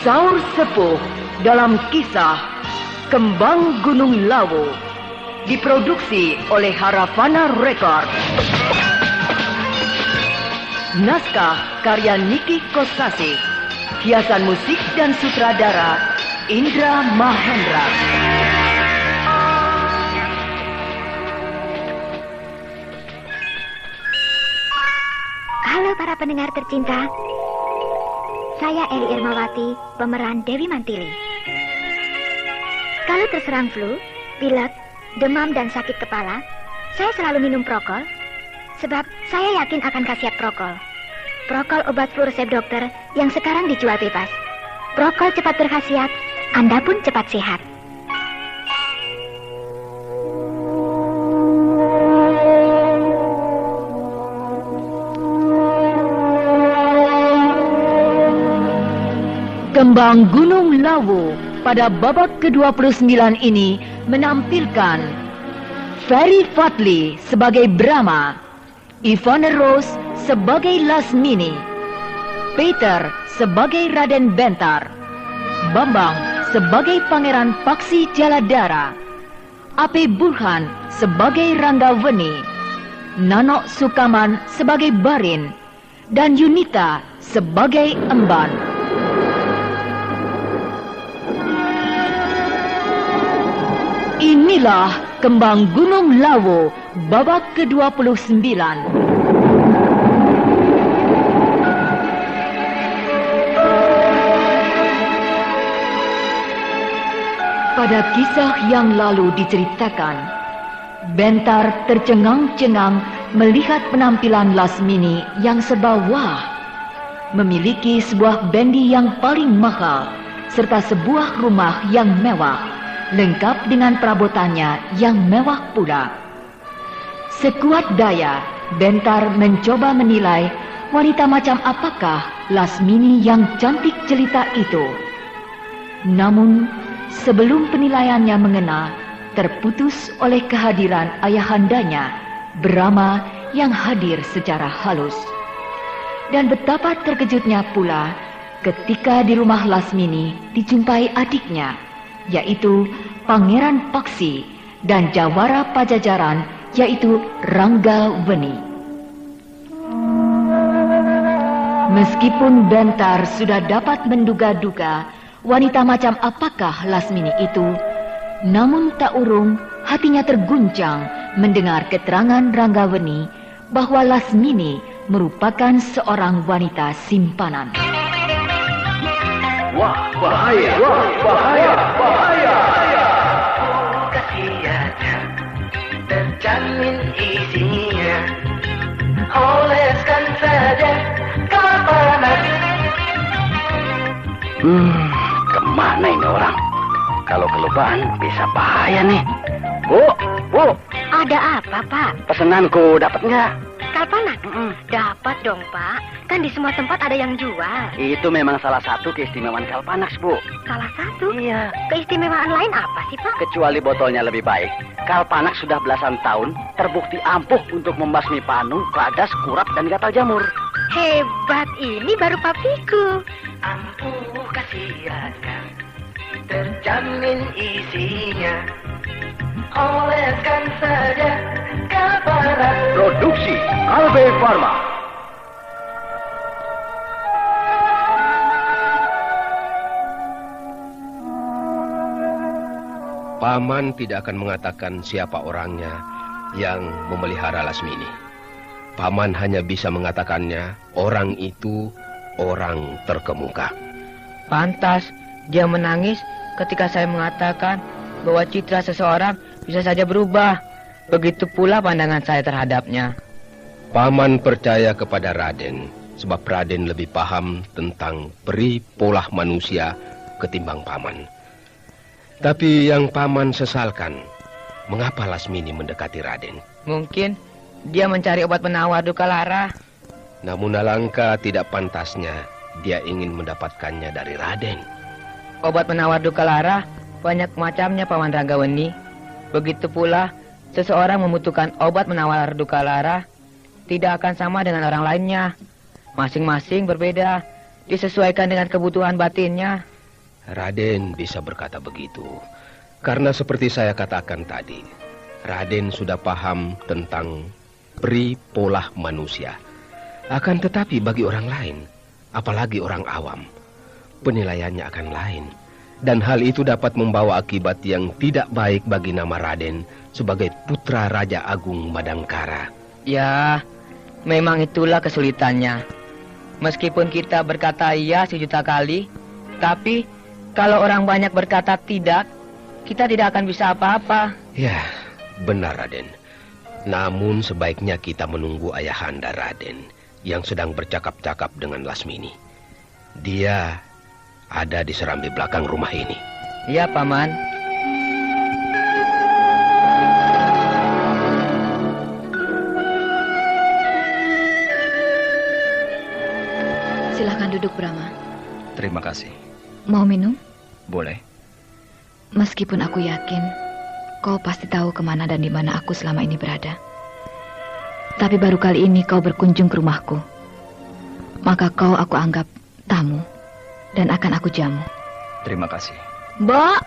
Dinosaur sepuh dalam kisah Kembang Gunung Lawu, diproduksi oleh Haravana Record. Naskah karya Niki Kosasih, hiasan musik dan sutradara Indra Mahendra. Halo para pendengar tercinta, saya Eli Irmawati, pemeran Dewi Mantili. Kalau terserang flu, pilek, demam dan sakit kepala, saya selalu minum Prokol, sebab saya yakin akan khasiat Prokol. Prokol obat flu resep dokter yang sekarang dijual bebas. Prokol cepat berkhasiat, Anda pun cepat sehat. Kembang Gunung Lawu pada babak ke-29 ini menampilkan Ferry Fadli sebagai Brahma, Ivana Rose sebagai Lasmini, Peter sebagai Raden Bentar, Bambang sebagai Pangeran Paksi Jaladara, Ape Burhan sebagai Ranggaweni, Nanok Sukaman sebagai Barin, dan Yunita sebagai Emban. Inilah Kembang Gunung Lawu babak ke-29. Pada kisah yang lalu diceritakan, Bentar tercengang-cengang melihat penampilan Lasmini yang serba wah. Memiliki sebuah bendi yang paling mahal, serta sebuah rumah yang mewah, lengkap dengan perabotannya yang mewah pula. Sekuat daya, Bentar mencoba menilai wanita macam apakah Lasmini yang cantik jelita itu. Namun, sebelum penilaiannya mengena, terputus oleh kehadiran ayahandanya, Brahma, yang hadir secara halus. Dan betapa terkejutnya pula ketika di rumah Lasmini dijumpai adiknya, yaitu Pangeran Paksi dan Jawara Pajajaran, yaitu Ranggaweni. Meskipun Bentar sudah dapat menduga-duga wanita macam apakah Lasmini itu, namun tak urung hatinya terguncang mendengar keterangan Ranggaweni bahwa Lasmini merupakan seorang wanita simpanan. Wah, bahaya, wah, bahaya, bahaya. Kasihannya terjamin isinya, oleskan saja kalau panas. Kemana ini orang? Kalau kelupaan bisa bahaya nih. Bu, Ada apa, Pak? pesenanku dapat nggak? Kalpanak? Dapat dong, Pak. Kan di semua tempat ada yang jual. Itu memang salah satu keistimewaan Kalpanax, Bu. Salah satu? Iya. Keistimewaan lain apa sih, Pak? Kecuali botolnya lebih baik, Kalpanax sudah belasan tahun terbukti ampuh untuk membasmi panu, kladas, kurap, dan gatal jamur. Hebat, ini baru papiku. Ampuh kasihannya terjamin isinya, oleskan saja kalau panas. Produksi Albe Pharma. Paman tidak akan mengatakan siapa orangnya yang memelihara Lasmini. Paman hanya bisa mengatakannya, orang itu orang terkemuka. Pantas dia menangis ketika saya mengatakan bahwa citra seseorang bisa saja berubah. Begitu pula pandangan saya terhadapnya. Paman percaya kepada Raden, sebab Raden lebih paham tentang peri pola manusia ketimbang Paman. Tapi yang Paman sesalkan, mengapa Lasmini mendekati Raden? Mungkin dia mencari obat penawar duka lara. Namun alangkah tidak pantasnya dia ingin mendapatkannya dari Raden. Obat penawar duka lara banyak macamnya, Paman Ranggaweni. Begitu pula seseorang membutuhkan obat penawar duka lara tidak akan sama dengan orang lainnya. Masing-masing berbeda, disesuaikan dengan kebutuhan batinnya. Raden bisa berkata begitu karena seperti saya katakan tadi, Raden sudah paham tentang peri pola manusia. Akan tetapi bagi orang lain, apalagi orang awam, penilaiannya akan lain. Dan hal itu dapat membawa akibat yang tidak baik bagi nama Raden sebagai putra Raja Agung Madangkara. Ya, memang itulah kesulitannya. Meskipun kita berkata iya 1.000.000 kali, tapi kalau orang banyak berkata tidak, kita tidak akan bisa apa-apa. Ya, benar Raden. Namun sebaiknya kita menunggu ayahanda Raden yang sedang bercakap-cakap dengan Lasmini. Dia ada di serambi belakang rumah ini. Iya, Paman. Silahkan duduk, Brahma. Terima kasih. Mau minum? Boleh. Meskipun aku yakin kau pasti tahu kemana dan di mana aku selama ini berada. Tapi baru kali ini kau berkunjung ke rumahku. Maka kau aku anggap tamu dan akan aku jamu. Terima kasih. Mbok,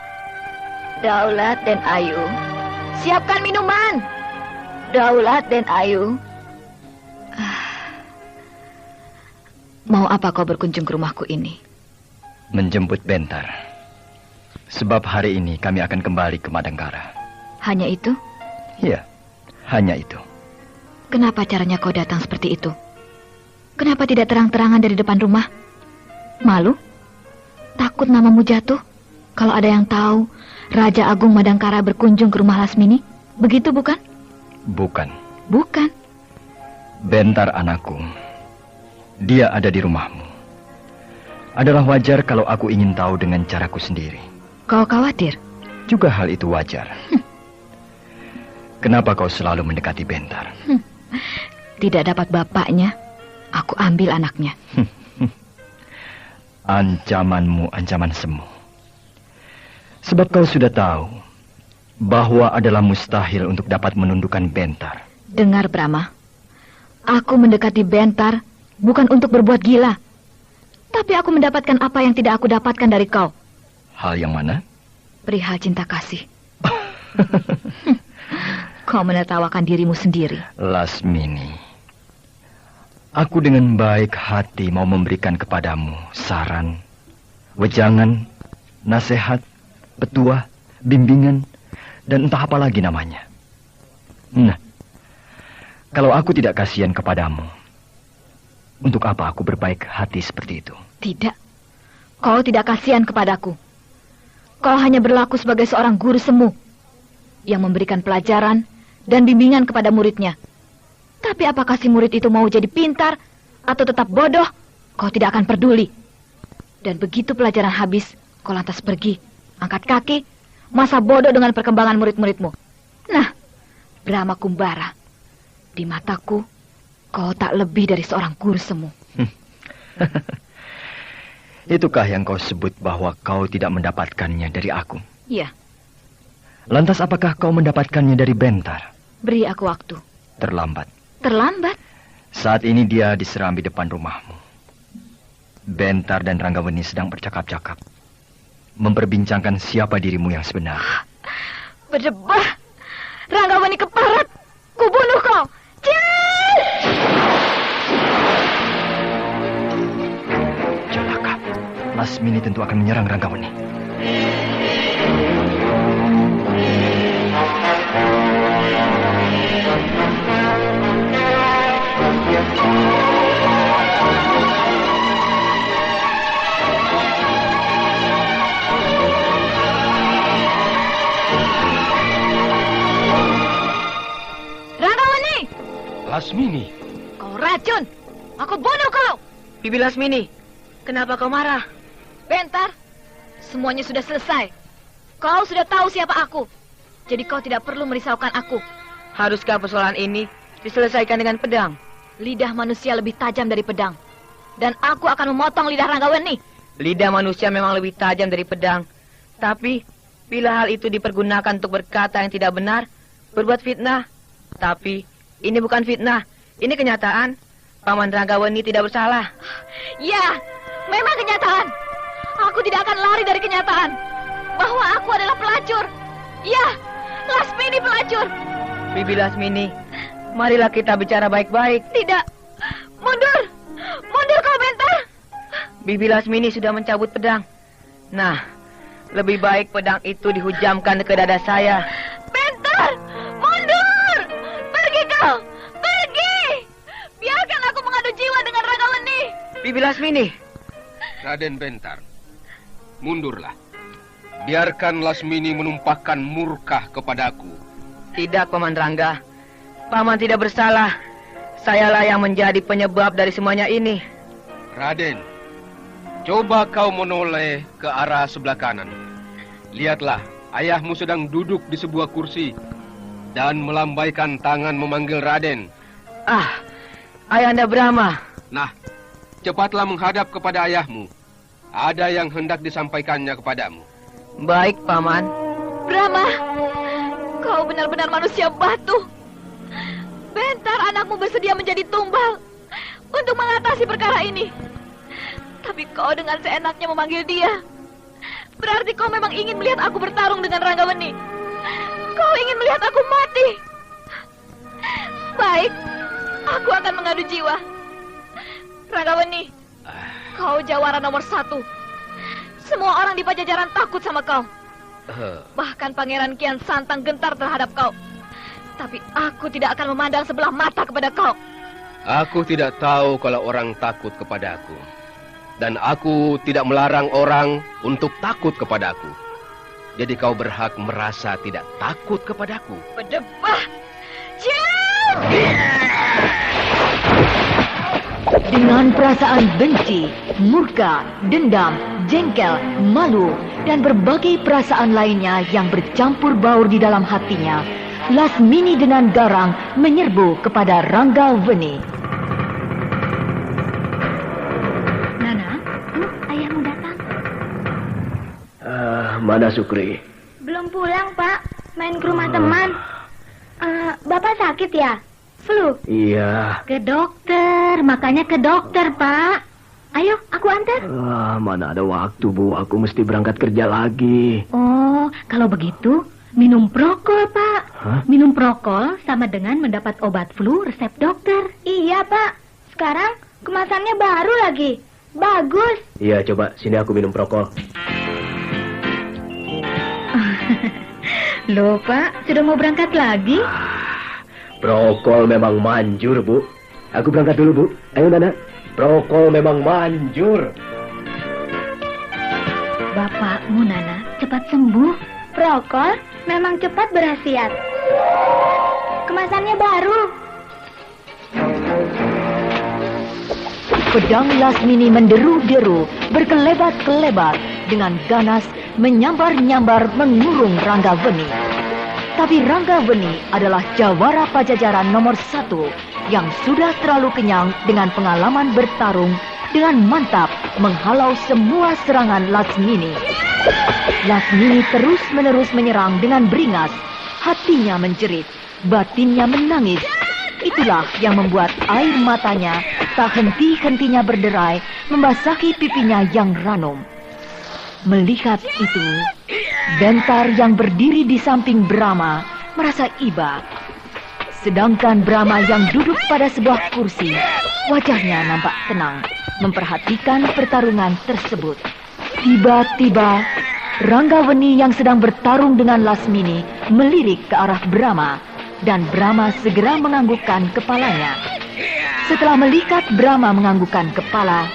Daulat dan Ayu, siapkan minuman. Daulat dan Ayu. Mau apa kau berkunjung ke rumahku ini? Menjemput Bentar. Sebab hari ini kami akan kembali ke Madangkara. Hanya itu? Iya, hanya itu. Kenapa caranya kau datang seperti itu? Kenapa tidak terang-terangan dari depan rumah? Malu? Takut namamu jatuh? Kalau ada yang tahu Raja Agung Madangkara berkunjung ke rumah Lasmini? Begitu bukan? Bukan. Bukan? Bentar anakku. Dia ada di rumahmu. Adalah wajar kalau aku ingin tahu dengan caraku sendiri. Kau khawatir? Juga hal itu wajar. Kenapa kau selalu mendekati Bentar? Tidak dapat bapaknya, aku ambil anaknya. Ancamanmu ancaman semu. Sebab kau sudah tahu bahwa adalah mustahil untuk dapat menundukkan Bentar. Dengar, Brahma. Aku mendekati Bentar bukan untuk berbuat gila. Tapi aku mendapatkan apa yang tidak aku dapatkan dari kau. Hal yang mana? Perihal cinta kasih. Kau menertawakan dirimu sendiri. Lasmini, aku dengan baik hati mau memberikan kepadamu saran, wejangan, nasihat, petua, bimbingan, dan entah apa lagi namanya. Nah, kalau aku tidak kasihan kepadamu, untuk apa aku berbaik hati seperti itu? Tidak, kau tidak kasihan kepadaku. Kau hanya berlaku sebagai seorang guru semu yang memberikan pelajaran dan bimbingan kepada muridnya. Tapi apakah si murid itu mau jadi pintar atau tetap bodoh, kau tidak akan peduli. Dan begitu pelajaran habis, kau lantas pergi, angkat kaki, masa bodoh dengan perkembangan murid-muridmu. Nah, Brahma Kumbara, di mataku, kau tak lebih dari seorang guru semu. Itukah yang kau sebut bahwa kau tidak mendapatkannya dari aku? Iya. Lantas apakah kau mendapatkannya dari Bentar? Beri aku waktu. Terlambat. Terlambat? Saat ini dia di serambi depan rumahmu. Bentar dan Ranggaweni sedang bercakap-cakap, memperbincangkan siapa dirimu yang sebenarnya. Berdebah! Ranggaweni keparat! Kubunuh kau! Cil! Celaka. Lasmini tentu akan menyerang Ranggaweni. Ranggaweni! Lasmini. Kau racun! Aku bunuh kau! Bibi Lasmini, kenapa kau marah? Bentar, semuanya sudah selesai. Kau sudah tahu siapa aku. Jadi kau tidak perlu merisaukan aku. Haruskah persoalan ini diselesaikan dengan pedang? Lidah manusia lebih tajam dari pedang. Dan aku akan memotong lidah Ranggaweni. Lidah manusia memang lebih tajam dari pedang. Tapi, bila hal itu dipergunakan untuk berkata yang tidak benar, berbuat fitnah. Tapi, ini bukan fitnah. Ini kenyataan. Paman Ranggaweni tidak bersalah. Ya, memang kenyataan. Aku aku tidak akan lari dari kenyataan bahwa aku adalah pelacur. Ya, Lasmini pelacur. Bibi Lasmini, marilah kita bicara baik-baik. Tidak. Mundur. Mundur kau, Bentar. Bibi Lasmini sudah mencabut pedang. Nah, lebih baik pedang itu dihujamkan ke dada saya. Bentar. Mundur. Pergi kau. Pergi. Biarkan aku mengadu jiwa dengan Ranggaweni. Bibi Lasmini. Raden Bentar, mundurlah. Biarkan Lasmini menumpahkan murka kepadaku. Tidak, Paman Rangga. Paman tidak bersalah. Sayalah yang menjadi penyebab dari semuanya ini. Raden, coba kau menoleh ke arah sebelah kanan. Lihatlah, ayahmu sedang duduk di sebuah kursi dan melambaikan tangan memanggil Raden. Ah, Ayahanda Brahma. Nah, cepatlah menghadap kepada ayahmu. Ada yang hendak disampaikannya kepadamu. Baik, Paman. Brahma, kau benar-benar manusia batu. Bentar anakmu bersedia menjadi tumbal untuk mengatasi perkara ini. Tapi kau dengan seenaknya memanggil dia. Berarti kau memang ingin melihat aku bertarung dengan Ranggaweni. Kau ingin melihat aku mati. Baik, aku akan mengadu jiwa. Ranggaweni, kau jawara nomor 1. Semua orang di Pajajaran takut sama kau. Bahkan Pangeran Kian Santang gentar terhadap kau. Tapi aku tidak akan memandang sebelah mata kepada kau. Aku tidak tahu kalau orang takut kepadaku. Dan aku tidak melarang orang untuk takut kepadaku. Jadi kau berhak merasa tidak takut kepadaku. Berdebah! Dengan perasaan benci, murka, dendam, jengkel, malu, dan berbagai perasaan lainnya yang bercampur baur di dalam hatinya, Lasmini dengan garang menyerbu kepada Ranggaweni. Nana, ayahmu datang. Mana Sukri? Belum pulang, Pak. Main ke rumah teman. Bapak sakit ya? Flu? Iya. Ke dokter, makanya ke dokter, Pak. Ayo, aku antar. Mana ada waktu, Bu. Aku mesti berangkat kerja lagi. Oh, kalau begitu, minum prokol, Pak. Hah? Minum prokol sama dengan mendapat obat flu resep dokter. Iya, Pak. Sekarang kemasannya baru lagi. Bagus. Iya, coba. Sini aku minum prokol. Loh, Pak, sudah mau berangkat lagi? Prokol memang manjur, Bu. Aku berangkat dulu, Bu. Ayo, Nana. Prokol memang manjur. Bapakmu, Nana, cepat sembuh. Prokol memang cepat berhasiat. Kemasannya baru. Pedang Lasmini menderu-deru, berkelebat-kelebat, dengan ganas menyambar-nyambar mengurung Ranggaweni. Tapi Ranggaweni adalah jawara Pajajaran nomor 1 yang sudah terlalu kenyang dengan pengalaman bertarung dengan mantap menghalau semua serangan Lasmini. Lasmini terus-menerus menyerang dengan beringas, hatinya menjerit, batinnya menangis. Itulah yang membuat air matanya tak henti-hentinya berderai membasahi pipinya yang ranum. Melihat itu, Bentar yang berdiri di samping Brahma merasa iba. Sedangkan Brahma yang duduk pada sebuah kursi, wajahnya nampak tenang, memperhatikan pertarungan tersebut. Tiba-tiba, Ranggaweni yang sedang bertarung dengan Lasmini melirik ke arah Brahma, dan Brahma segera menganggukkan kepalanya. Setelah melihat Brahma menganggukkan kepala,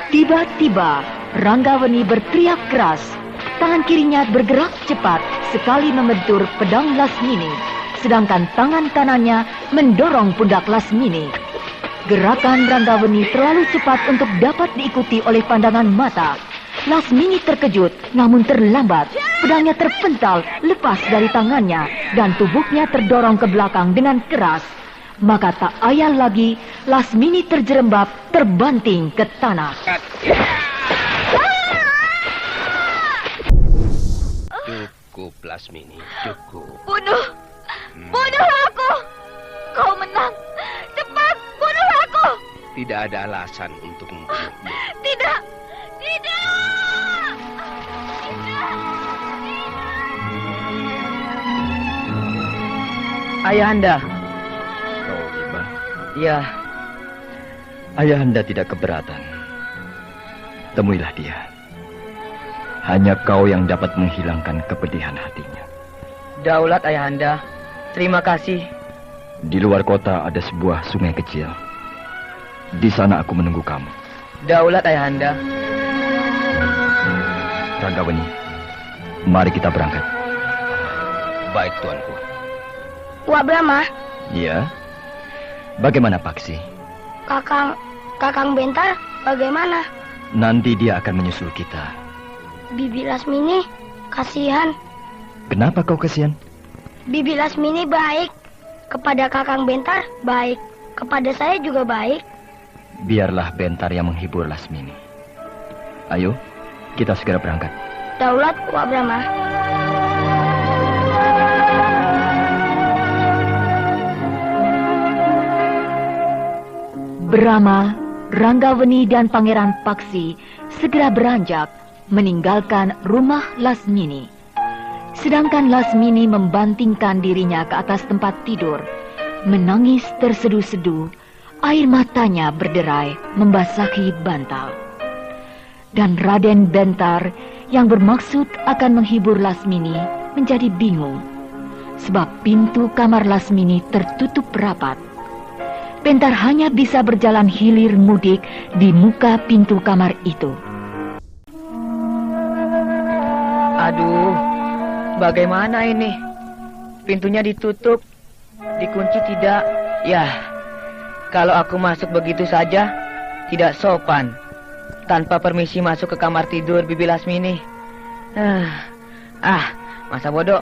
tiba-tiba Ranggaweni berteriak keras. Tangan kirinya bergerak cepat sekali membentur pedang Lasmini, sedangkan tangan kanannya mendorong pundak Lasmini. Gerakan Ranggaweni terlalu cepat untuk dapat diikuti oleh pandangan mata. Lasmini terkejut, namun terlambat. Pedangnya terpental lepas dari tangannya dan tubuhnya terdorong ke belakang dengan keras. Maka tak ayal lagi, Lasmini terjerembab, terbanting ke tanah. Cukup, Lasmini, cukup. Bunuh! Bunuh aku! Kau menang! Cepat, bunuh aku! Tidak ada alasan untuk membunuhmu. Tidak! Tidak! Ayahanda. Kau Iba? Ya, Ayahanda tidak keberatan. Temuilah dia. Hanya kau yang dapat menghilangkan kepedihan hatinya. daulat Ayahanda. Terima kasih. Di luar kota ada sebuah sungai kecil. Di sana aku menunggu kamu. Daulat Ayahanda. Ranggaweni, mari kita berangkat. Baik, tuanku. Wak Brahma, Iya. Bagaimana Paksi? Kakang Bentar bagaimana? Nanti dia akan menyusul kita. Bibi Lasmini, kasihan. Kenapa kau kasihan? Bibi Lasmini baik. Kepada Kakang Bentar baik. Kepada saya juga baik. Biarlah Bentar yang menghibur Lasmini. Ayo, kita segera berangkat. Daulat Wak Brahma. Brahma, Ranggaweni dan Pangeran Paksi segera beranjak meninggalkan rumah Lasmini. Sedangkan Lasmini membantingkan dirinya ke atas tempat tidur, menangis terseduh-seduh, air matanya berderai membasahi bantal. Dan Raden Bentar yang bermaksud akan menghibur Lasmini menjadi bingung, sebab pintu kamar Lasmini tertutup rapat. Bentar hanya bisa berjalan hilir mudik di muka pintu kamar itu. Aduh, bagaimana ini? Pintunya ditutup, dikunci tidak. Yah, kalau aku masuk begitu saja, tidak sopan. Tanpa permisi masuk ke kamar tidur Bibi Lasmini. Masa bodoh.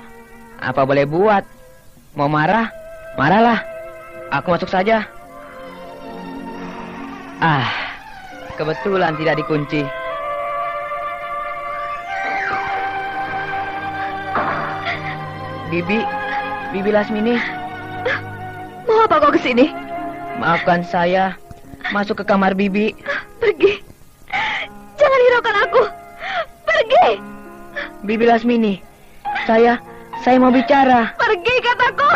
Apa boleh buat? Mau marah? Marahlah. Aku masuk saja. Kebetulan tidak dikunci. Bibi Lasmini. Mau apa kau kesini? Maafkan saya. Masuk ke kamar Bibi. Pergi. Jangan hiraukan aku. Pergi. Bibi Lasmini. Saya mau bicara. Pergi kataku.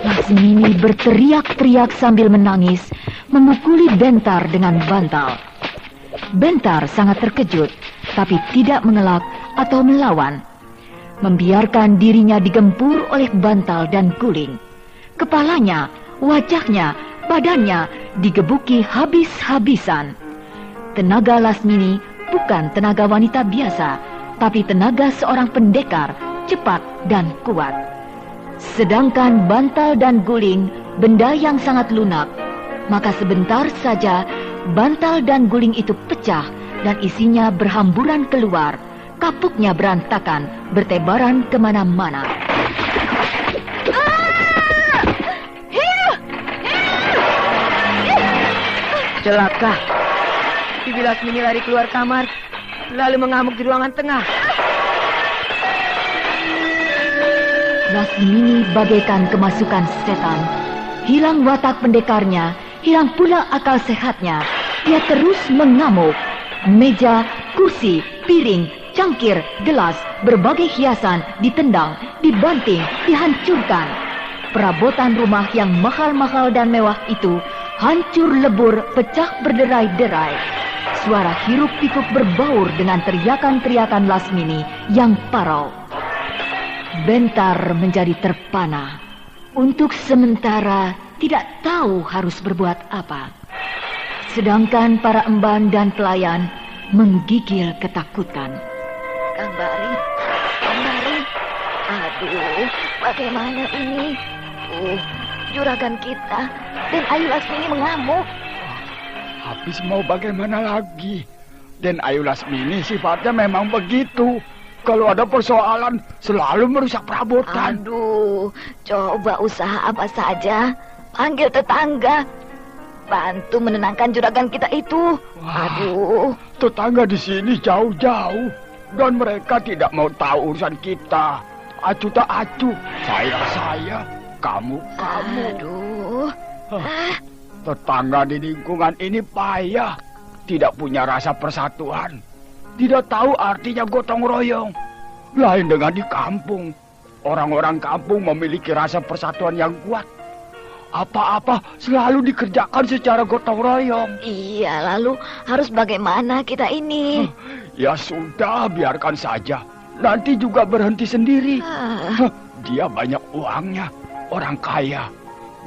Lasmini berteriak-teriak sambil menangis, memukuli Bentar dengan bantal. Bentar sangat terkejut, tapi tidak mengelak atau melawan. Membiarkan dirinya digempur oleh bantal dan guling. Kepalanya, wajahnya, badannya digebuki habis-habisan. Tenaga Lasmini bukan tenaga wanita biasa, tapi tenaga seorang pendekar, cepat dan kuat. Sedangkan bantal dan guling, benda yang sangat lunak, maka sebentar saja bantal dan guling itu pecah dan isinya berhamburan keluar, kapuknya berantakan, bertebaran kemana-mana. Celaka. Bibi Lasmini lari keluar kamar, lalu mengamuk di ruangan tengah. Lasmini bagaikan kemasukan setan. Hilang watak pendekarnya, hilang pula akal sehatnya. Dia terus mengamuk. Meja, kursi, piring, cangkir, gelas, berbagai hiasan ditendang, dibanting, dihancurkan. Perabotan rumah yang mahal-mahal dan mewah itu hancur lebur, pecah berderai-derai. Suara hiruk-pikuk berbaur dengan teriakan-teriakan Lasmini yang parau. Bentar menjadi terpana. Untuk sementara tidak tahu harus berbuat apa. Sedangkan para emban dan pelayan menggigil ketakutan. Kang Bari. Aduh, bagaimana ini? Juragan kita dan Ayu Lasmini mengamuk. Habis mau bagaimana lagi? Dan Ayu Lasmini sifatnya memang begitu. Kalau ada persoalan, selalu merusak perabotan. Aduh, coba usaha apa saja. Panggil tetangga. Bantu menenangkan juragan kita itu. Aduh. Tetangga di sini jauh-jauh. Dan mereka tidak mau tahu urusan kita. Acu tak acu. Saya. Kamu. Aduh. Tetangga di lingkungan ini payah. Tidak punya rasa persatuan. Tidak tahu artinya gotong royong. Lain dengan di kampung. Orang-orang kampung memiliki rasa persatuan yang kuat. Apa-apa selalu dikerjakan secara gotong royong. Iya, lalu harus bagaimana kita ini? Ya sudah, biarkan saja. Nanti juga berhenti sendiri. Dia banyak uangnya, orang kaya.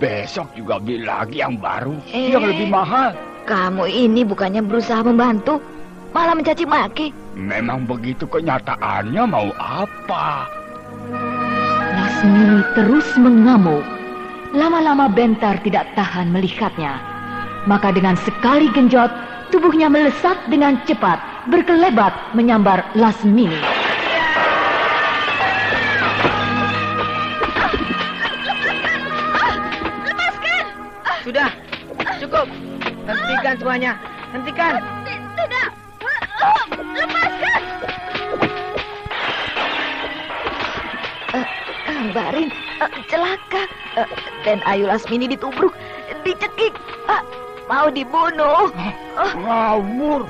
Besok juga beli lagi yang baru, yang lebih mahal. Kamu ini bukannya berusaha membantu, malah mencaci maki. Memang begitu kenyataannya, mau apa? Lasmini terus mengamuk. Lama-lama Bentar tidak tahan melihatnya. Maka dengan sekali genjot, tubuhnya melesat dengan cepat, berkelebat menyambar Lasmini. Lepaskan! Sudah, cukup. Hentikan semuanya. Hentikan. Tidak. Lepaskan! Barin, celaka. Dan Ayu Lasmini ditubruk, dicekik, mau dibunuh. Ngawur.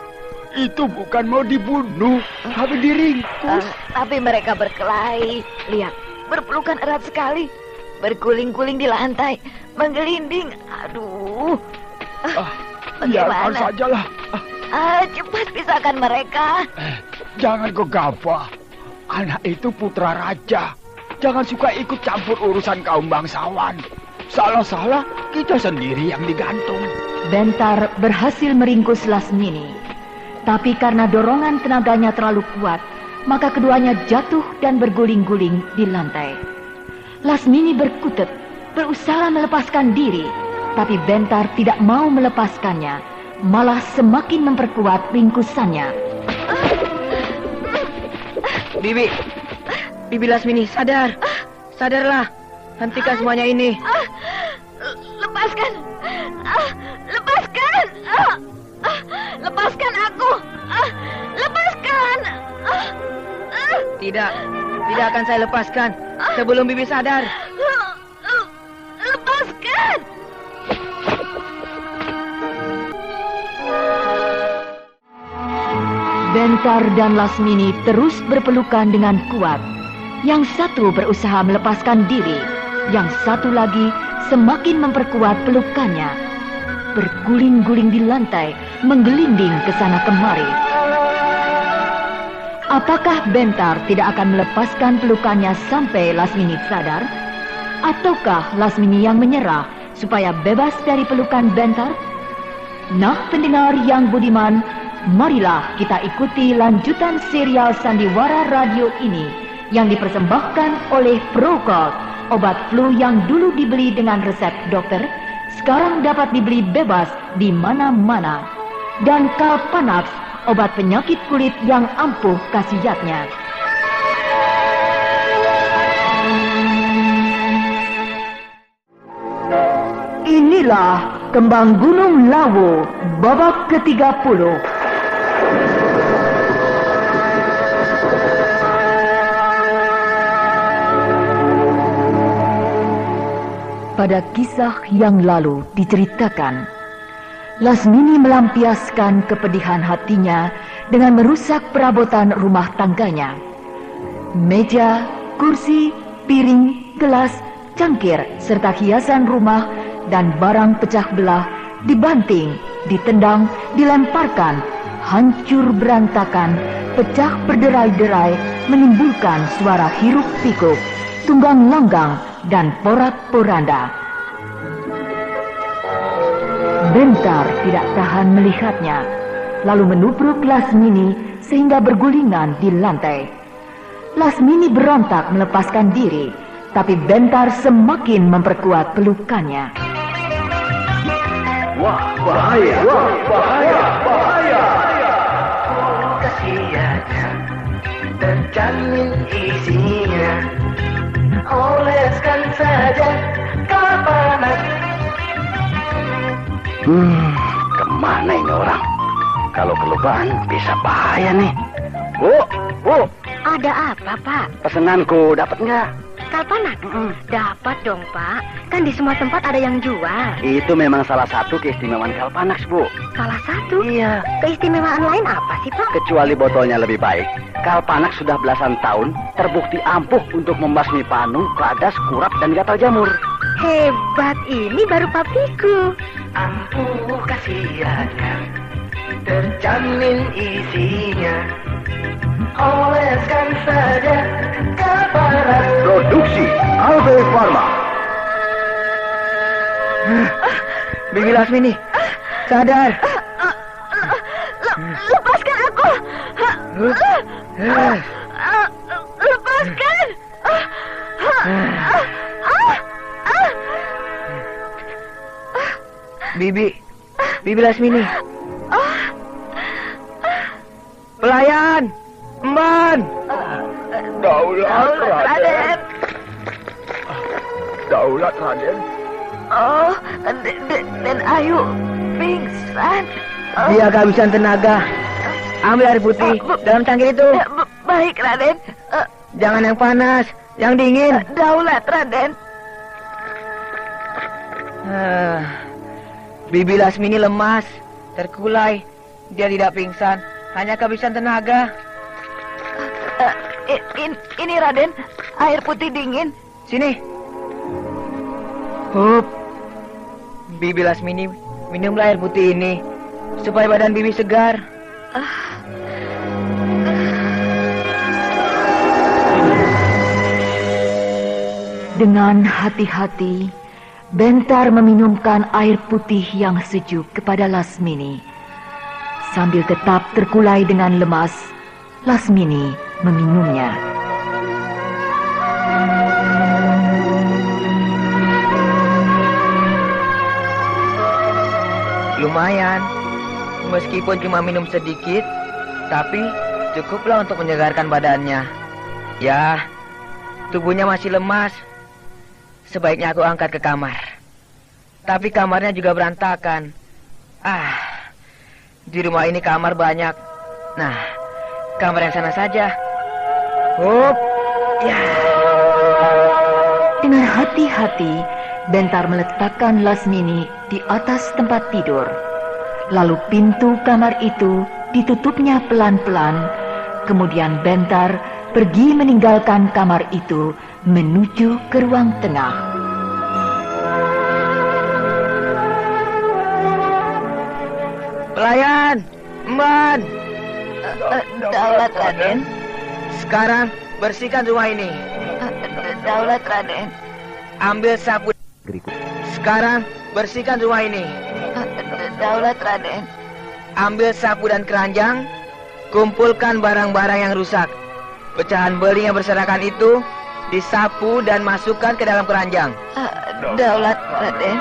Itu bukan mau dibunuh, tapi diringkus. Tapi mereka berkelahi. Lihat, berpelukan erat sekali. Berguling-guling di lantai, menggelinding. Aduh. Biarkan sajalah. Cepat pisahkan mereka. Jangan gegabah. Anak itu putra raja. Jangan suka ikut campur urusan kaum bangsawan. Salah-salah, kita sendiri yang digantung. Bentar berhasil meringkus Lasmini. Tapi karena dorongan tenaganya terlalu kuat, maka keduanya jatuh dan berguling-guling di lantai. Lasmini berkutut, berusaha melepaskan diri. Tapi Bentar tidak mau melepaskannya, malah semakin memperkuat ringkusannya. Bibi Lasmini, sadar. Sadarlah. Hentikan semuanya ini. Lepaskan. Lepaskan. Lepaskan aku. Lepaskan. Tidak akan saya lepaskan sebelum Bibi sadar. Lepaskan. Bentar dan Lasmini terus berpelukan dengan kuat. Yang satu berusaha melepaskan diri, yang satu lagi semakin memperkuat pelukannya. Berguling-guling di lantai, menggelinding ke sana kemari. Apakah Bentar tidak akan melepaskan pelukannya sampai Lasmini sadar? Ataukah Lasmini yang menyerah supaya bebas dari pelukan Bentar? Nah, pendengar yang budiman, marilah kita ikuti lanjutan serial Sandiwara Radio ini yang dipersembahkan oleh Prokol, obat flu yang dulu dibeli dengan resep dokter, sekarang dapat dibeli bebas di mana-mana. Dan Kalpanax, obat penyakit kulit yang ampuh khasiatnya. Inilah Kembang Gunung Lawu, babak ke-30. Pada kisah yang lalu diceritakan, Lasmini melampiaskan kepedihan hatinya dengan merusak perabotan rumah tangganya. Meja, kursi, piring, gelas, cangkir, serta hiasan rumah dan barang pecah belah dibanting, ditendang, dilemparkan, hancur berantakan, pecah berderai-derai, menimbulkan suara hiruk pikuk, tunggang langgang, dan porak-poranda. Bentar tidak tahan melihatnya, lalu menubruk Lasmini sehingga bergulingan di lantai. Lasmini berontak melepaskan diri, tapi Bentar semakin memperkuat pelukannya. Wah, bahaya, wah, bahaya, bahaya. Kasihannya terjamin isinya. Oleskan saja Kalpanax. Kemana ini orang? Kalau kelupaan bisa bahaya nih. Bu, Ada apa, Pak? pesenanku dapat nggak? kalpanak? Dapat dong, Pak. Kan di semua tempat ada yang jual. Itu memang salah satu keistimewaan Kalpanax, Bu. Salah satu? Iya. Keistimewaan lain apa sih, Pak? Kecuali botolnya lebih baik, Kalpanax sudah belasan tahun terbukti ampuh untuk membasmi panu, kladas, kurap, dan gatal jamur. Hebat, ini baru papiku. Ampuh khasiatnya, terjamin isinya. Oleskan saja Kalpanax. Produksi Alve Pharma. Bibi Lasmini, sadar. Lepaskan aku. Lepaskan. Bibi Lasmini. Pelayan, Emban. Daulat Raden. Daulat Raden. Oh, dan Ayu pingsan. Dia kehabisan tenaga. Ambil air putih dalam cangkir itu. Baik, Raden. Jangan yang panas, yang dingin. Daulat, Raden. Bibi Lasmini lemas, terkulai. Dia tidak pingsan, hanya kehabisan tenaga. Ini Raden, air putih dingin. Sini. Hup. Bibi Lasmini minumlah air putih ini supaya badan Bibi segar. Dengan hati-hati, Bentar meminumkan air putih yang sejuk kepada Lasmini. Sambil tetap terkulai dengan lemas, Lasmini meminumnya. Lumayan, meskipun cuma minum sedikit, tapi cukuplah untuk menyegarkan badannya. Ya, tubuhnya masih lemas. Sebaiknya aku angkat ke kamar. Tapi kamarnya juga berantakan. Di rumah ini kamar banyak. Nah, kamar yang sana saja. Hup, ya. Dengan hati-hati, Bentar meletakkan Lasmini di atas tempat tidur. Lalu pintu kamar itu ditutupnya pelan-pelan. Kemudian Bentar pergi meninggalkan kamar itu menuju ke ruang tengah. Pelayan, Emban. Daulat Raden. Sekarang bersihkan rumah ini. Daulat Raden. Ambil sapu. Sekarang bersihkan rumah ini. Daulat Raden. Ambil sapu dan keranjang. Kumpulkan barang-barang yang rusak. Pecahan beling yang berserakan itu disapu dan masukkan ke dalam keranjang. Daulat Raden.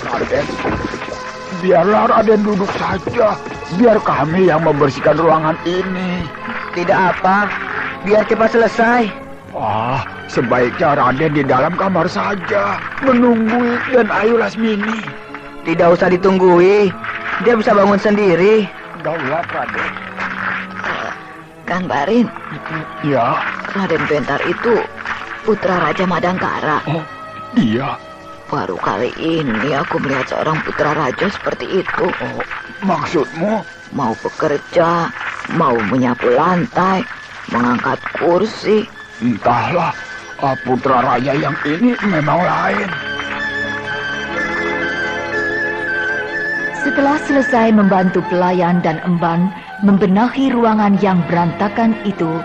Raden, biarlah Raden duduk saja. Biar kami yang membersihkan ruangan ini. Tidak apa, biar cepat selesai. Sebaiknya Raden di dalam kamar saja, menunggui dan Ayu Lasmini. Tidak usah ditunggui, dia bisa bangun sendiri. Daulat Raden. Kang Barin. Ya. Raden Bentar itu putra Raja Madangkara. Oh, dia. Baru kali ini aku melihat seorang putra raja seperti itu. Oh, maksudmu? Mau bekerja, mau menyapu lantai, mengangkat kursi. Entahlah, putra raja yang ini memang lain. Setelah selesai membantu pelayan dan Emban membenahi ruangan yang berantakan itu,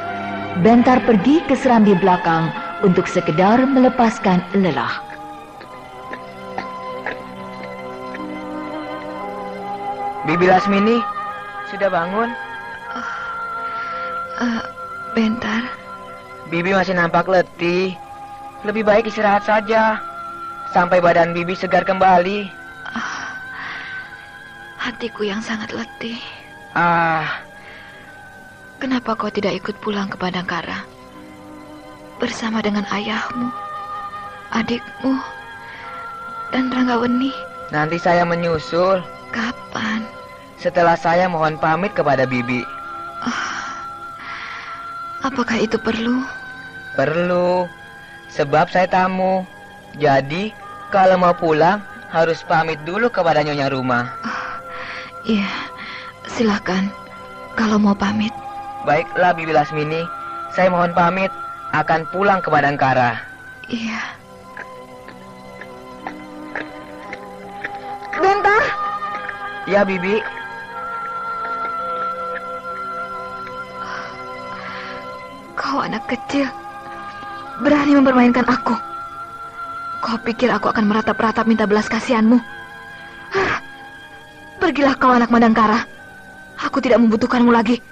Bentar pergi ke serambi belakang untuk sekedar melepaskan lelah. Bibi Lasmini sudah bangun? Bentar. Bibi masih nampak letih. Lebih baik istirahat saja sampai badan Bibi segar kembali. Hatiku yang sangat letih. Kenapa kau tidak ikut pulang ke Madangkara bersama dengan ayahmu, adikmu, dan Ranggaweni? Nanti saya menyusul. Kapan? setelah saya mohon pamit kepada Bibi. Apakah itu perlu? Perlu, sebab saya tamu. Jadi, kalau mau pulang, harus pamit dulu kepada nyonya rumah. Iya, silakan. Kalau mau pamit. Baiklah, Bibi Lasmini. Saya mohon pamit, akan pulang ke Badangkara. Iya. Bentar. Ya, Bibi. Kau anak kecil, berani mempermainkan aku. Kau pikir aku akan meratap-ratap minta belas kasihanmu? Pergilah kau anak Madangkara. Aku tidak membutuhkanmu lagi.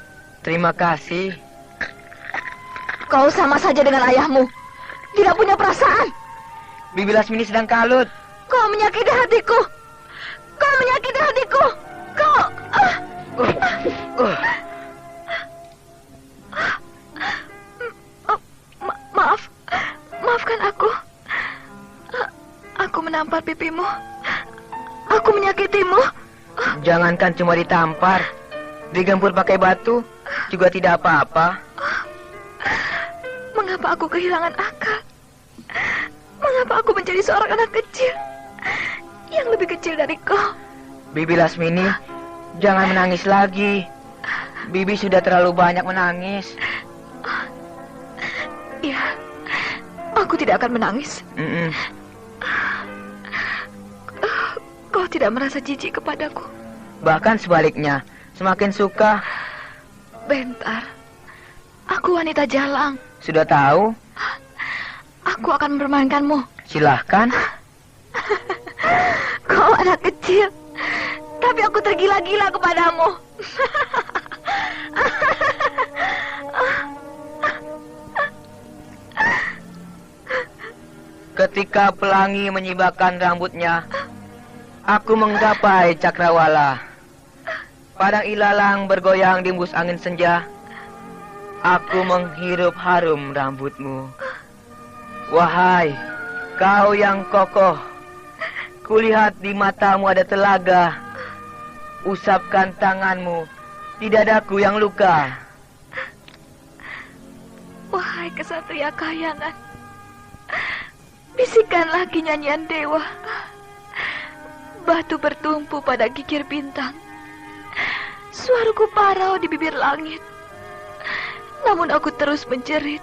Terima kasih. Kau sama saja dengan ayahmu. Tidak punya perasaan. Bibi Lasmini sedang kalut. Kau menyakiti hatiku. Kau menyakiti hatiku. Kau... Maafkan aku. Aku menampar pipimu. Aku menyakitimu. Jangankan cuma ditampar, digempur pakai batu juga tidak apa-apa. Mengapa aku kehilangan akal? Mengapa aku menjadi seorang anak kecil yang lebih kecil dari kau? Bibi Lasmini, jangan menangis lagi. Bibi sudah terlalu banyak menangis. Iya, aku tidak akan menangis. Kau tidak merasa jijik kepadaku? Bahkan sebaliknya, semakin suka. Bentar, aku wanita jalang. Sudah tahu? Aku akan mempermainkanmu. Silahkan. Kau anak kecil, tapi aku tergila-gila kepadamu. Ketika pelangi menyibakkan rambutnya, aku menggapai cakrawala. Padang ilalang bergoyang di embus angin senja. Aku menghirup harum rambutmu. Wahai, kau yang kokoh. Kulihat di matamu ada telaga. Usapkan tanganmu di dadaku yang luka. Wahai kesatria kayangan, bisikan lagi nyanyian dewa. Batu bertumpu pada kikir bintang. Suaraku parau di bibir langit. Namun aku terus menjerit.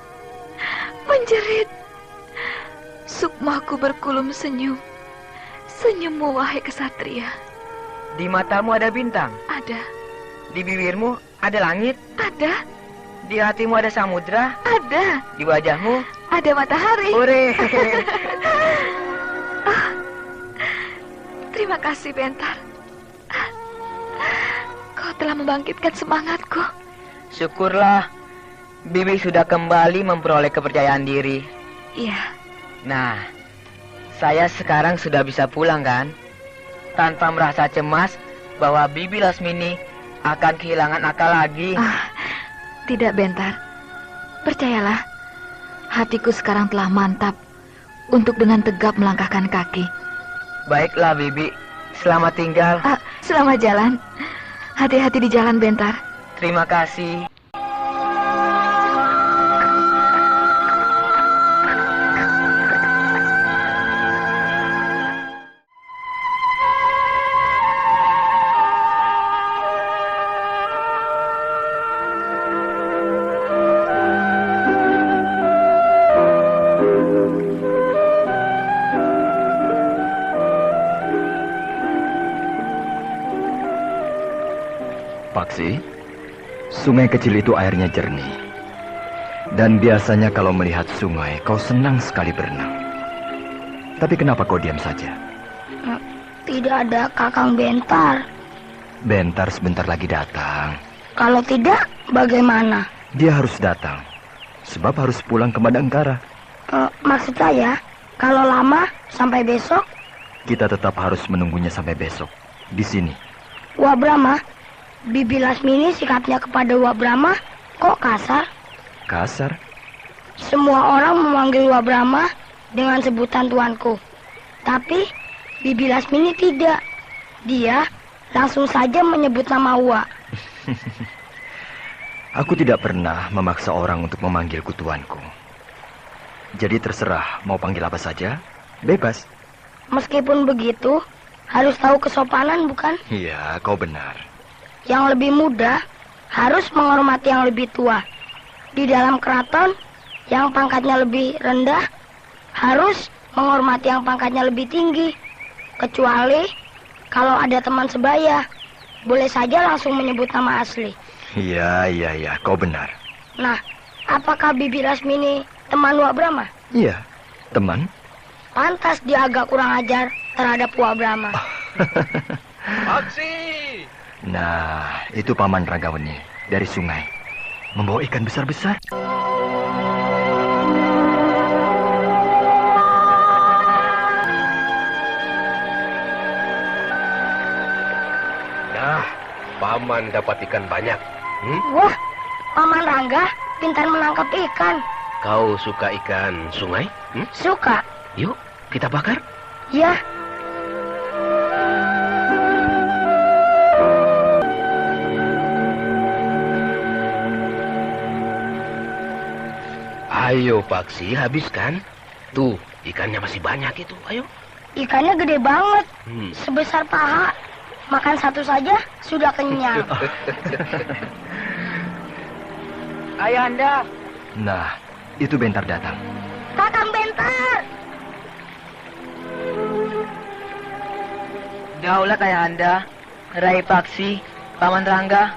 Menjerit. Sukmaku berkulum senyum. Senyummu wahai kesatria. Di matamu ada bintang? Ada. Di bibirmu ada langit? Ada. Di hatimu ada samudra? Ada. Di wajahmu ada matahari. Hore. Terima kasih, Bentar. Kau telah membangkitkan semangatku. Syukurlah, Bibi sudah kembali memperoleh kepercayaan diri. Iya. Nah, saya sekarang sudah bisa pulang kan? Tanpa merasa cemas bahwa Bibi Lasmini akan kehilangan akal lagi. Tidak, Bentar. Percayalah, hatiku sekarang telah mantap untuk dengan tegap melangkahkan kaki. Baiklah, Bibi. Selamat tinggal. Selamat jalan. Hati-hati di jalan, Bentar. Terima kasih. Paksi, sungai kecil itu airnya jernih. Dan biasanya kalau melihat sungai, kau senang sekali berenang. Tapi kenapa kau diam saja? Tidak ada Kakang Bentar. Bentar sebentar lagi datang. Kalau tidak, bagaimana? Dia harus datang, sebab harus pulang ke Madangkara. Maksud saya, kalau lama sampai besok? Kita tetap harus menunggunya sampai besok, di sini. Wak Brahma, Bibi Lasmini sikapnya kepada Wak Brahma kok kasar? Kasar? Semua orang memanggil Wak Brahma dengan sebutan tuanku. Tapi Bibi Lasmini tidak. Dia langsung saja menyebut nama Wak. Aku tidak pernah memaksa orang untuk memanggilku tuanku. Jadi terserah mau panggil apa saja, bebas. Meskipun begitu, harus tahu kesopanan, bukan? Iya, kau benar. Yang lebih muda harus menghormati yang lebih tua. Di dalam keraton, yang pangkatnya lebih rendah harus menghormati yang pangkatnya lebih tinggi. Kecuali kalau ada teman sebaya, boleh saja langsung menyebut nama asli. Iya, kau benar. Nah, apakah Bibi Lasmini teman Wak Brahma? Iya, teman. Pantas dia agak kurang ajar terhadap Wak Brahma. Aksi! Nah, itu Paman Ranggaweni dari sungai. Membawa ikan besar-besar. Nah, Paman dapat ikan banyak. Wah, Paman Rangga pintar menangkap ikan. Kau suka ikan sungai? Suka. Yuk, kita bakar. Ya. Ayo, Paksi, habiskan. Tuh, ikannya masih banyak itu. Ayo. Ikannya gede banget. Sebesar paha. Makan satu saja sudah kenyang. Ayahanda. Nah, itu Bentar datang. Kakang Bentar. Daulat Ayahanda, Rai Paksi, Paman Rangga.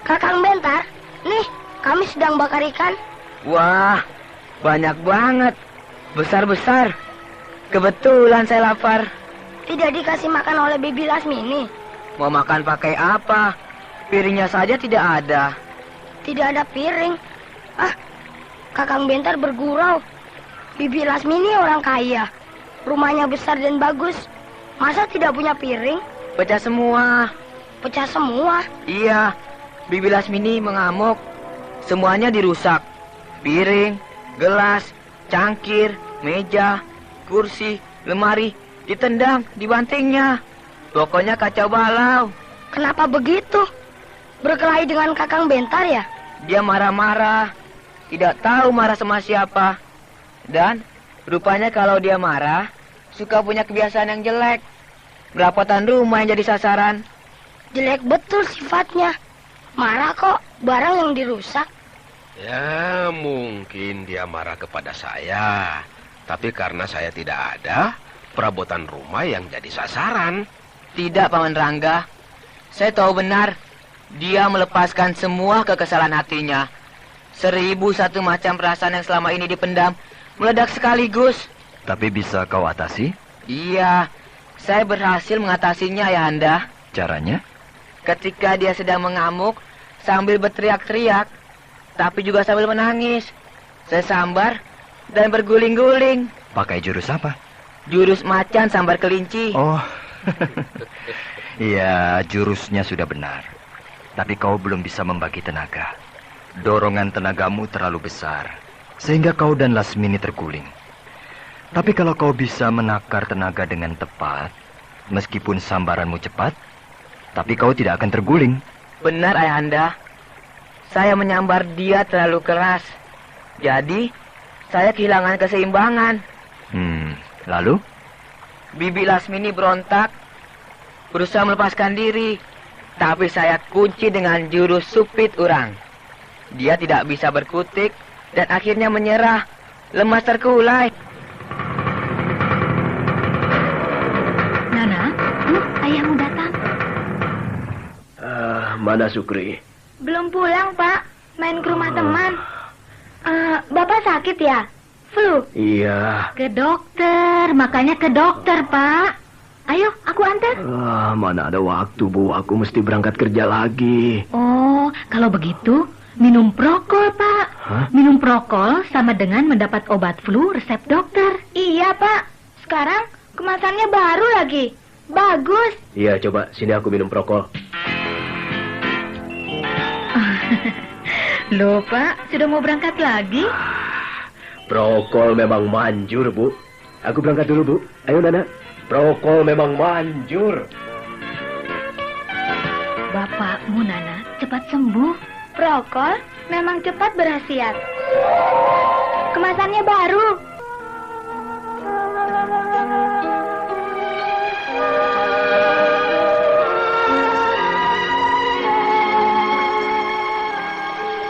Kakang Bentar, nih kami sedang bakar ikan. Wah, banyak banget. Besar-besar. Kebetulan saya lapar. Tidak dikasih makan oleh Bibi Lasmini. Mau makan pakai apa? Piringnya saja tidak ada. Tidak ada piring. Ah, Kakang Bentar bergurau. Bibi Lasmini orang kaya. Rumahnya besar dan bagus. Masa tidak punya piring? Pecah semua. Pecah semua? Iya, Bibi Lasmini mengamuk. Semuanya dirusak. Piring, gelas, cangkir, meja, kursi, lemari, ditendang, dibantingnya. Pokoknya kacau balau. Kenapa begitu? Berkelahi dengan Kakang Bentar ya? Dia marah-marah. Tidak tahu marah sama siapa. Dan rupanya kalau dia marah, suka punya kebiasaan yang jelek. Berapatan rumah yang jadi sasaran. Jelek betul sifatnya. Marah kok barang yang dirusak. Ya, mungkin dia marah kepada saya. Tapi karena saya tidak ada, perabotan rumah yang jadi sasaran. Tidak, Paman Rangga. Saya tahu benar. Dia melepaskan semua kekesalan hatinya. 1001 macam perasaan yang selama ini dipendam meledak sekaligus. Tapi bisa kau atasi? Iya, saya berhasil mengatasinya, Ayahanda. Caranya? Ketika dia sedang mengamuk sambil berteriak-teriak, tapi juga sambil menangis, saya sambar dan berguling-guling. Pakai jurus apa? Jurus macan sambar kelinci. Oh, iya, jurusnya sudah benar. Tapi kau belum bisa membagi tenaga. Dorongan tenagamu terlalu besar, sehingga kau dan Lasmini terguling. Tapi kalau kau bisa menakar tenaga dengan tepat, meskipun sambaranmu cepat, tapi kau tidak akan terguling. Benar, Ayahanda. Saya menyambar dia terlalu keras. Jadi, saya kehilangan keseimbangan. Lalu? Bibi Lasmini berontak, berusaha melepaskan diri. Tapi saya kunci dengan jurus supit urang. Dia tidak bisa berkutik dan akhirnya menyerah, lemas terkulai. Nana, ayahmu datang. Mana Sukri? Belum pulang, Pak. Main ke rumah teman. Bapak sakit ya? Flu? Iya. Ke dokter, makanya ke dokter, Pak. Ayo, aku antar. Mana ada waktu, Bu. Aku mesti berangkat kerja lagi. Oh, kalau begitu, minum prokol, Pak. Hah? Minum prokol sama dengan mendapat obat flu resep dokter. Iya, Pak. Sekarang kemasannya baru lagi. Bagus. Iya, coba sini aku minum prokol. Loh, Pak, sudah mau berangkat lagi? Prokol memang manjur, Bu. Aku berangkat dulu, Bu. Ayo, Nana. Prokol memang manjur. Bapakmu, Nana, cepat sembuh. Prokol memang cepat berkhasiat. Kemasannya baru.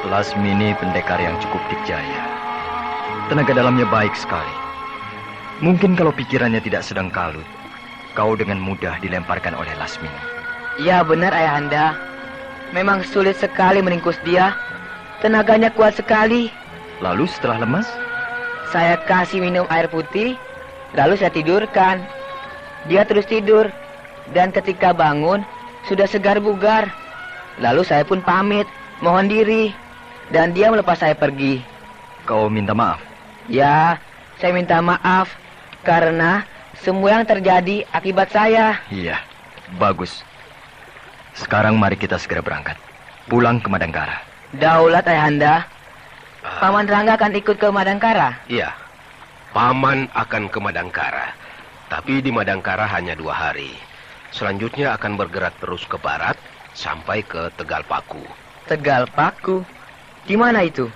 Lasmini pendekar yang cukup dikjaya. Tenaga dalamnya baik sekali. Mungkin kalau pikirannya tidak sedang kalut, kau dengan mudah dilemparkan oleh Lasmini. Ya benar Ayahanda. Memang sulit sekali meringkus dia. Tenaganya kuat sekali. Lalu setelah lemas? Saya kasih minum air putih, lalu saya tidurkan. Dia terus tidur. Dan ketika bangun, sudah segar bugar. Lalu saya pun pamit, mohon diri. Dan dia melepas saya pergi. Kau minta maaf? Ya, saya minta maaf. Karena semua yang terjadi akibat saya. Iya, bagus. Sekarang mari kita segera berangkat. Pulang ke Madangkara. Daulat Ayahanda. Paman Rangga akan ikut ke Madangkara? Iya, Paman akan ke Madangkara. Tapi di Madangkara hanya 2 hari. Selanjutnya akan bergerak terus ke barat sampai ke Tegal Paku. Tegal Paku? Di mana itu?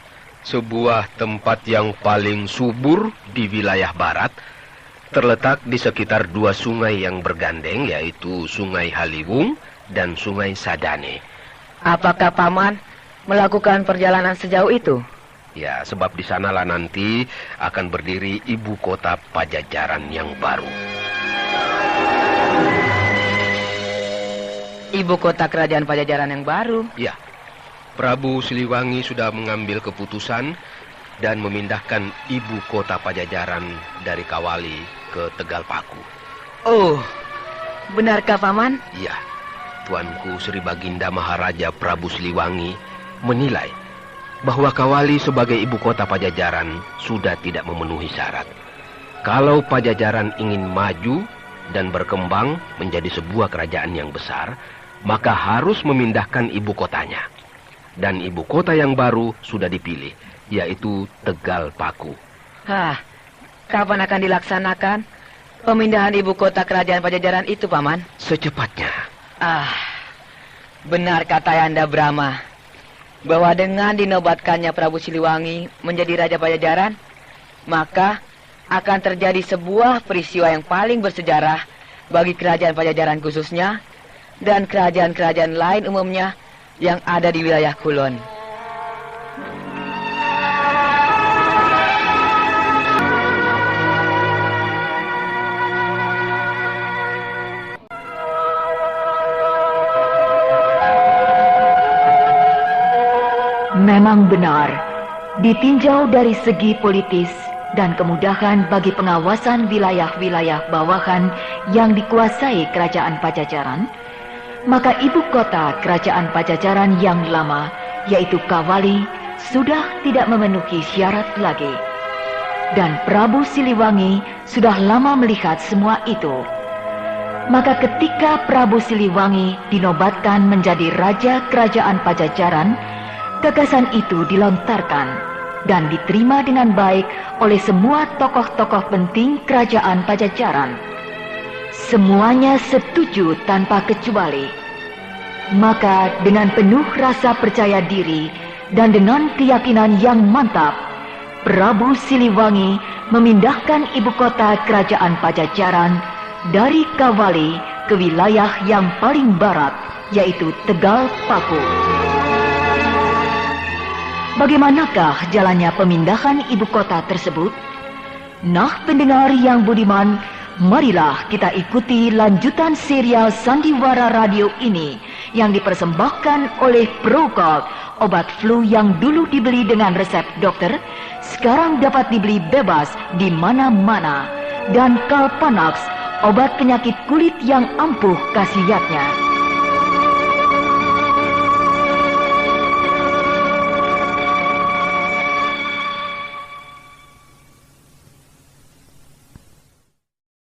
Sebuah tempat yang paling subur di wilayah barat, terletak di sekitar 2 sungai yang bergandeng, yaitu Sungai Haliwung dan Sungai Sadane. Apakah Paman melakukan perjalanan sejauh itu? Ya, sebab di sanalah nanti akan berdiri ibu kota Pajajaran yang baru. Ibu kota kerajaan Pajajaran yang baru? Ya. Prabu Siliwangi sudah mengambil keputusan dan memindahkan ibu kota Pajajaran dari Kawali ke Tegal Paku. Oh, benarkah Paman? Iya, Tuanku Sri Baginda Maharaja Prabu Siliwangi menilai bahwa Kawali sebagai ibu kota Pajajaran sudah tidak memenuhi syarat. Kalau Pajajaran ingin maju dan berkembang menjadi sebuah kerajaan yang besar, maka harus memindahkan ibu kotanya. Dan ibu kota yang baru sudah dipilih, yaitu Tegal Paku. Kapan akan dilaksanakan pemindahan ibu kota kerajaan Pajajaran itu, Paman? Secepatnya. Benar kata Ayahanda Brahma, bahwa dengan dinobatkannya Prabu Siliwangi menjadi Raja Pajajaran, maka akan terjadi sebuah peristiwa yang paling bersejarah bagi kerajaan Pajajaran khususnya, dan kerajaan-kerajaan lain umumnya yang ada di wilayah Kulon. Memang benar, ditinjau dari segi politis dan kemudahan bagi pengawasan wilayah-wilayah bawahan yang dikuasai kerajaan Pajajaran, maka ibu kota kerajaan Pajajaran yang lama, yaitu Kawali, sudah tidak memenuhi syarat lagi. Dan Prabu Siliwangi sudah lama melihat semua itu. Maka ketika Prabu Siliwangi dinobatkan menjadi Raja Kerajaan Pajajaran, gagasan itu dilontarkan dan diterima dengan baik oleh semua tokoh-tokoh penting kerajaan Pajajaran. Semuanya setuju tanpa kecuali. Maka dengan penuh rasa percaya diri dan dengan keyakinan yang mantap, Prabu Siliwangi memindahkan ibu kota kerajaan Pajajaran dari Kawali ke wilayah yang paling barat, yaitu Tegal Paku. Bagaimanakah jalannya pemindahan ibu kota tersebut? Nah, pendengar yang budiman, marilah kita ikuti lanjutan serial Sandiwara Radio ini yang dipersembahkan oleh Prokol, obat flu yang dulu dibeli dengan resep dokter, sekarang dapat dibeli bebas di mana-mana, dan Kalpanax, obat penyakit kulit yang ampuh khasiatnya.